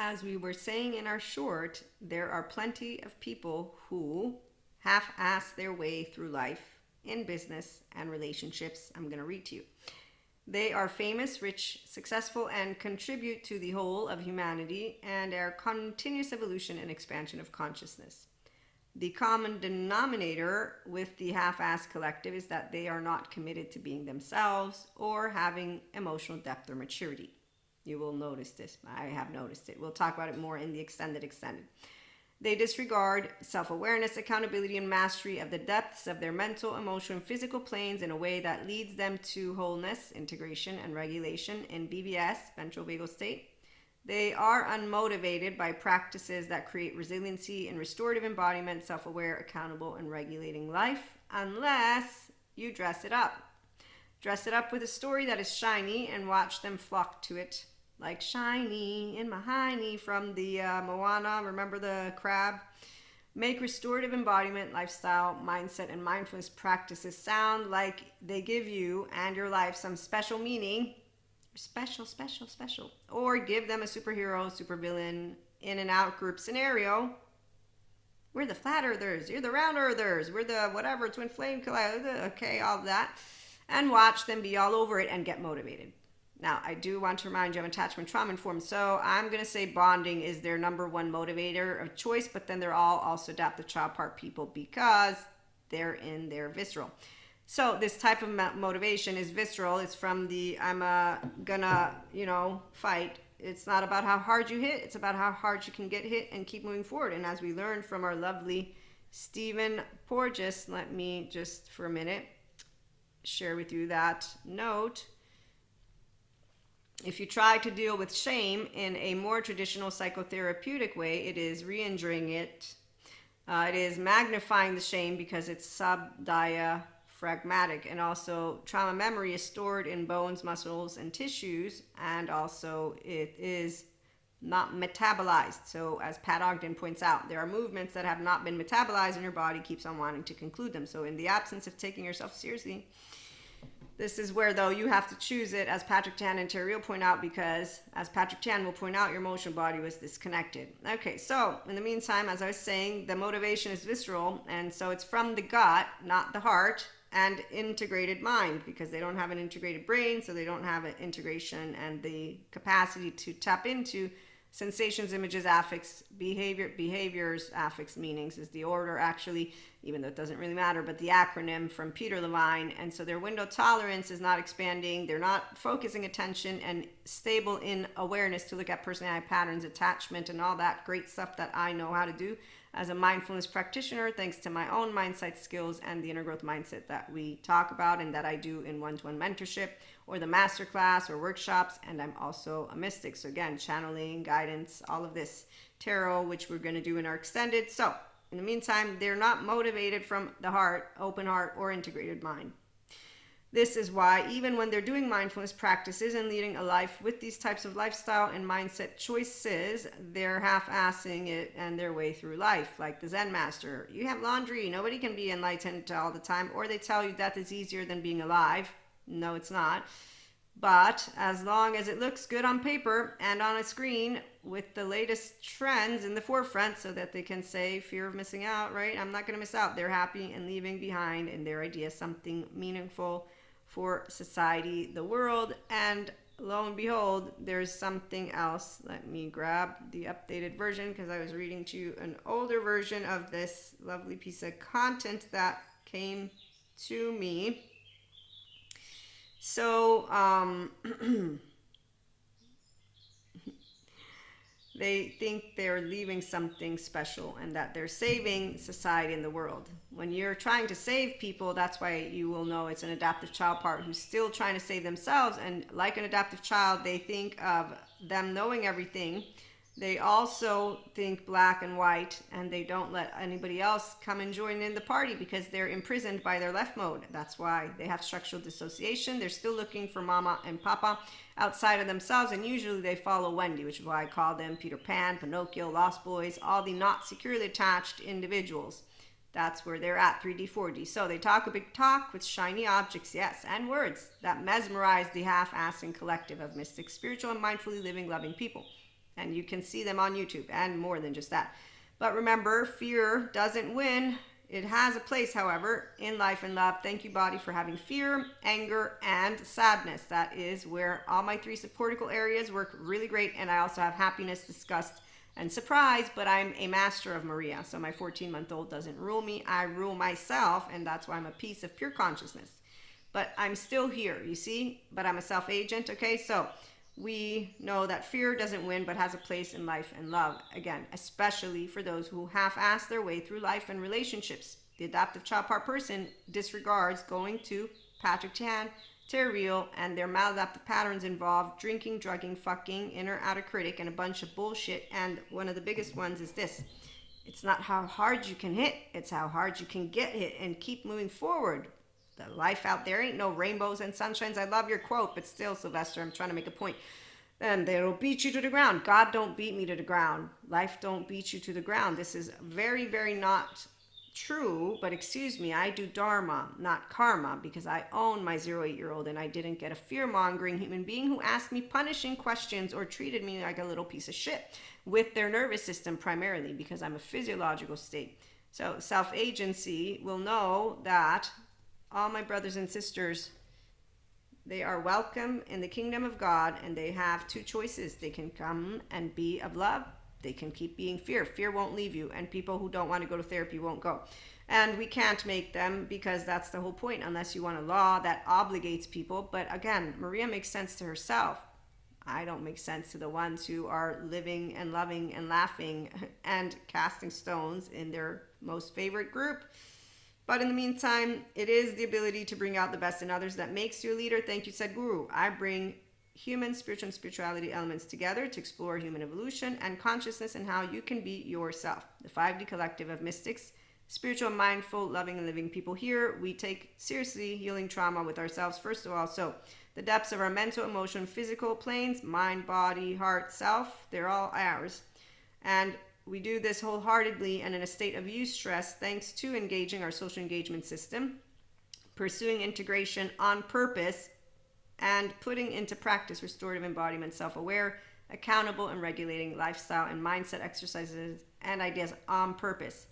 as we were saying in our short, there are plenty of people who half-ass their way through life in business and relationships. I'm going to read to you. They are famous, rich, successful, and contribute to the whole of humanity and our continuous evolution and expansion of consciousness. The common denominator with the half-assed collective is that they are not committed to being themselves or having emotional depth or maturity. You will notice this. I have noticed it. We'll talk about it more in the extended. They disregard self-awareness, accountability, and mastery of the depths of their mental, emotional, and physical planes in a way that leads them to wholeness, integration, and regulation in VBS, ventral vagal state. They are unmotivated by practices that create resiliency and restorative embodiment, self-aware, accountable, and regulating life, unless you dress it up. Dress it up with a story that is shiny and watch them flock to it. Like shiny in my hiney from the Moana, remember the crab? Make restorative embodiment, lifestyle, mindset, and mindfulness practices sound like they give you and your life some special meaning. Special. Or give them a superhero, supervillain, in and out group scenario. We're the flat earthers, you're the round earthers, we're the whatever, twin flame collider, okay, all of that. And watch them be all over it and get motivated. Now, I do want to remind you of attachment trauma informed. So I'm going to say bonding is their number one motivator of choice, but then they're all also adaptive child part people because they're in their visceral. So this type of motivation is visceral. It's from the I'm gonna, fight. It's not about how hard you hit. It's about how hard you can get hit and keep moving forward. And as we learned from our lovely Stephen Porges, let me just for a minute share with you that note. If you try to deal with shame in a more traditional psychotherapeutic way, it is re-injuring it. It is magnifying the shame because it's subdiaphragmatic, and also trauma memory is stored in bones, muscles, and tissues, and also it is not metabolized. So as Pat Ogden points out, there are movements that have not been metabolized and your body keeps on wanting to conclude them. So in the absence of taking yourself seriously, this is where, though, you have to choose it, as Patrick Tan and Terry will point out, because, as Patrick Tan will point out, your emotional body was disconnected. Okay, so, in the meantime, as I was saying, the motivation is visceral, and so it's from the gut, not the heart, and integrated mind, because they don't have an integrated brain, so they don't have an integration and the capacity to tap into sensations, images, affects, behaviors, affects, meanings is the order, actually, even though it doesn't really matter, but the acronym from Peter Levine. And so their window tolerance is not expanding. They're not focusing attention and stable in awareness to look at personality patterns, attachment, and all that great stuff that I know how to do as a mindfulness practitioner, thanks to my own mindset skills and the inner growth mindset that we talk about and that I do in one-to-one mentorship or the masterclass or workshops. And I'm also a mystic. So again, channeling, guidance, all of this, tarot, which we're going to do in our extended. So in the meantime, they're not motivated from the heart, open heart, or integrated mind. This is why even when they're doing mindfulness practices and leading a life with these types of lifestyle and mindset choices, they're half-assing it and their way through life. Like the Zen master, you have laundry, nobody can be enlightened all the time. Or they tell you death is easier than being alive. No, it's not. But as long as it looks good on paper and on a screen with the latest trends in the forefront so that they can say fear of missing out, right? I'm not going to miss out. They're happy and leaving behind in their idea something meaningful for society, the world, and lo and behold, there's something else. Let me grab the updated version because I was reading to you an older version of this lovely piece of content that came to me. So, they think they're leaving something special and that they're saving society and the world. When you're trying to save people, that's why you will know it's an adaptive child part who's still trying to save themselves. And like an adaptive child, they think of them knowing everything. They also think black and white, and they don't let anybody else come and join in the party because they're imprisoned by their left mode. That's why they have structural dissociation. They're still looking for mama and papa outside of themselves, and usually they follow Wendy, which is why I call them Peter Pan, Pinocchio, Lost Boys, all the not securely attached individuals. That's where they're at, 3D, 4D. So they talk a big talk with shiny objects, yes, and words that mesmerize the half-assing collective of mystic, spiritual, and mindfully living, loving people. And you can see them on YouTube and more than just that. But remember, fear doesn't win. It has a place, however, in life and love. Thank you, body, for having fear, anger, and sadness. That is where all my 3 supportical areas work really great. And I also have happiness, disgust, and surprise, but I'm a master of Maria. So my 14-month-old doesn't rule me. I rule myself, and that's why I'm a piece of pure consciousness. But I'm still here, you see? But I'm a self-agent, okay? So we know that fear doesn't win, but has a place in life and love. Again, especially for those who half-ass their way through life and relationships. The adaptive child part person disregards going to Patrick Chan, Terry Real, and their maladaptive patterns involve drinking, drugging, fucking, inner outer critic, and a bunch of bullshit. And one of the biggest ones is this: it's not how hard you can hit, it's how hard you can get hit and keep moving forward. The life out there ain't no rainbows and sunshines. I love your quote, but still, Sylvester, I'm trying to make a point. And they'll beat you to the ground. God don't beat me to the ground. Life don't beat you to the ground. This is very, very not true, but excuse me, I do dharma, not karma, because I own my 0-8-year-old and I didn't get a fear-mongering human being who asked me punishing questions or treated me like a little piece of shit with their nervous system primarily, because I'm a physiological state. So self-agency will know that all my brothers and sisters, they are welcome in the kingdom of God, and they have 2 choices. They can come and be of love. They can keep being fear. Fear won't leave you, and people who don't want to go to therapy won't go. And we can't make them, because that's the whole point, unless you want a law that obligates people. But again, Maria makes sense to herself. I don't make sense to the ones who are living and loving and laughing and casting stones in their most favorite group. But in the meantime, it is the ability to bring out the best in others that makes you a leader. Thank you, Sadhguru. I bring human, spiritual, and spirituality elements together to explore human evolution and consciousness and how you can be yourself. The 5D collective of mystics, spiritual, mindful, loving, and living people here. We take seriously healing trauma with ourselves, first of all. So the depths of our mental, emotional, physical planes, mind, body, heart, self, they're all ours. And we do this wholeheartedly and in a state of eustress, thanks to engaging our social engagement system, pursuing integration on purpose, and putting into practice restorative embodiment, self-aware, accountable, and regulating lifestyle and mindset exercises and ideas on purpose.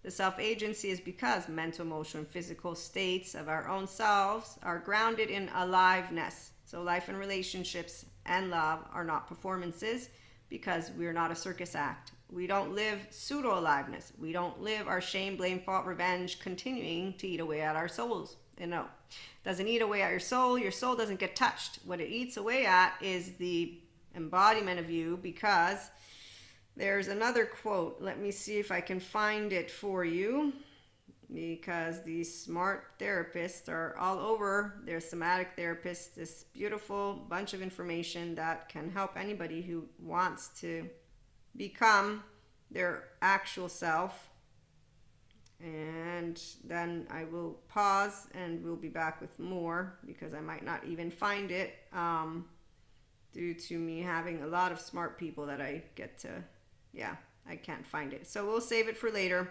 The self-agency is because mental, emotional, and physical states of our own selves are grounded in aliveness. So life and relationships and love are not performances, because we're not a circus act. We don't live pseudo-aliveness. We don't live our shame, blame, fault, revenge continuing to eat away at our souls. And no, it doesn't eat away at your soul. Your soul doesn't get touched. What it eats away at is the embodiment of you, because there's another quote. Let me see if I can find it for you, because these smart therapists are all over. They're somatic therapists, this beautiful bunch of information that can help anybody who wants to become their actual self. And then I will pause and we'll be back with more, because I might not even find it due to me having a lot of smart people that I get to, I can't find it. So we'll save it for later.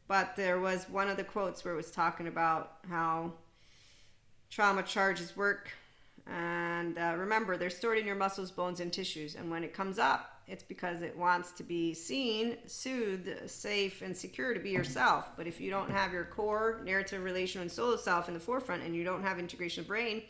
But there was one of the quotes where it was talking about how trauma charges work. And remember, they're stored in your muscles, bones, and tissues. And when it comes up, it's because it wants to be seen, soothed, safe, and secure to be yourself. But if you don't have your core, narrative, relational, and soul self in the forefront, and you don't have integration of brain,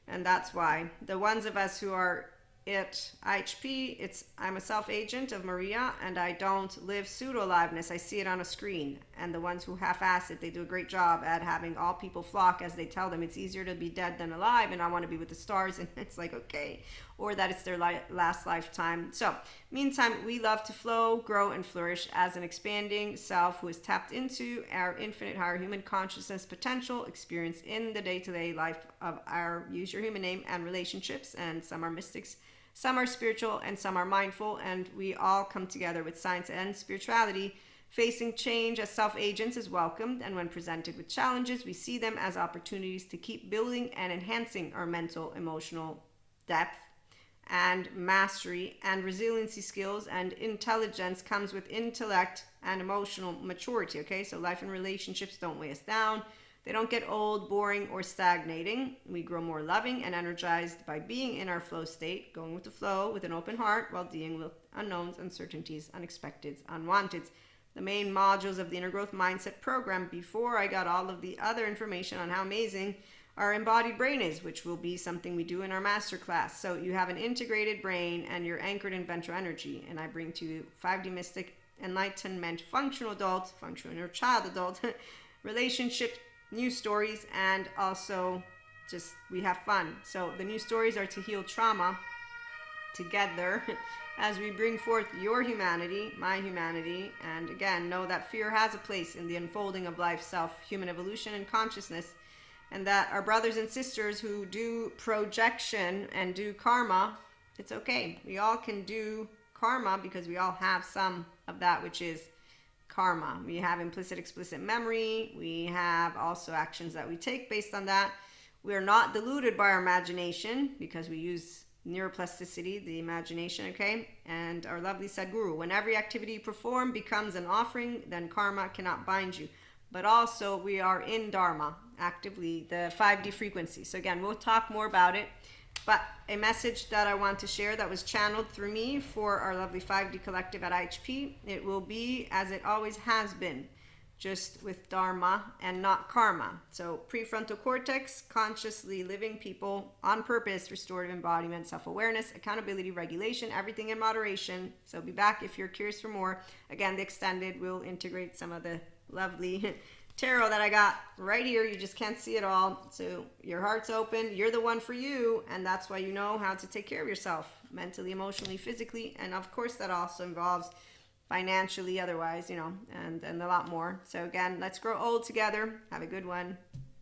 and that's why the ones of us who are at IHP, I'm a self-agent of Maria, and I don't live pseudo-aliveness. I see it on a screen. And the ones who half-ass it, they do a great job at having all people flock as they tell them it's easier to be dead than alive, and I want to be with the stars, and it's like, okay. Or that it's their last lifetime. So, meantime, we love to flow, grow, and flourish as an expanding self who is tapped into our infinite higher human consciousness potential experience in the day-to-day life of our use your human name and relationships. And some are mystics, some are spiritual, and some are mindful, and we all come together with science and spirituality. Facing change as self-agents is welcomed, and when presented with challenges, we see them as opportunities to keep building and enhancing our mental, emotional depth and mastery and resiliency skills. And intelligence comes with intellect and emotional maturity, okay? So life and relationships don't weigh us down. They don't get old, boring, or stagnating. We grow more loving and energized by being in our flow state, going with the flow with an open heart while dealing with unknowns, uncertainties, unexpecteds, unwanteds. The main modules of the Inner Growth Mindset program, before I got all of the other information on how amazing our embodied brain is, which will be something we do in our masterclass. So you have an integrated brain and you're anchored in ventral energy. And I bring to you 5D Mystic Enlightenment, functional adult, functional inner child adult, relationship, new stories, and also just we have fun. So the new stories are to heal trauma together as we bring forth your humanity, my humanity, and again, know that fear has a place in the unfolding of life, self, human evolution, and consciousness, and that our brothers and sisters who do projection and do karma, it's okay. We all can do karma because we all have some of that, which is karma. We have implicit, explicit memory. We have also actions that we take based on that. We are not deluded by our imagination because we use neuroplasticity, the imagination, okay? And our lovely Sadhguru, when every activity you perform becomes an offering, then karma cannot bind you. But also we are in Dharma, actively, the 5D frequency. So again, we'll talk more about it. But a message that I want to share that was channeled through me for our lovely 5D collective at IHP, it will be as it always has been, just with Dharma and not karma. So prefrontal cortex, consciously living people on purpose, restorative embodiment, self-awareness, accountability, regulation, everything in moderation. So be back if you're curious for more. Again, the extended will integrate some of the lovely tarot that I got right here. You just can't see it all. So your heart's open. You're the one for you. And that's why you know how to take care of yourself mentally, emotionally, physically. And of course, that also involves financially, otherwise, and a lot more. So again, let's grow old together. Have a good one.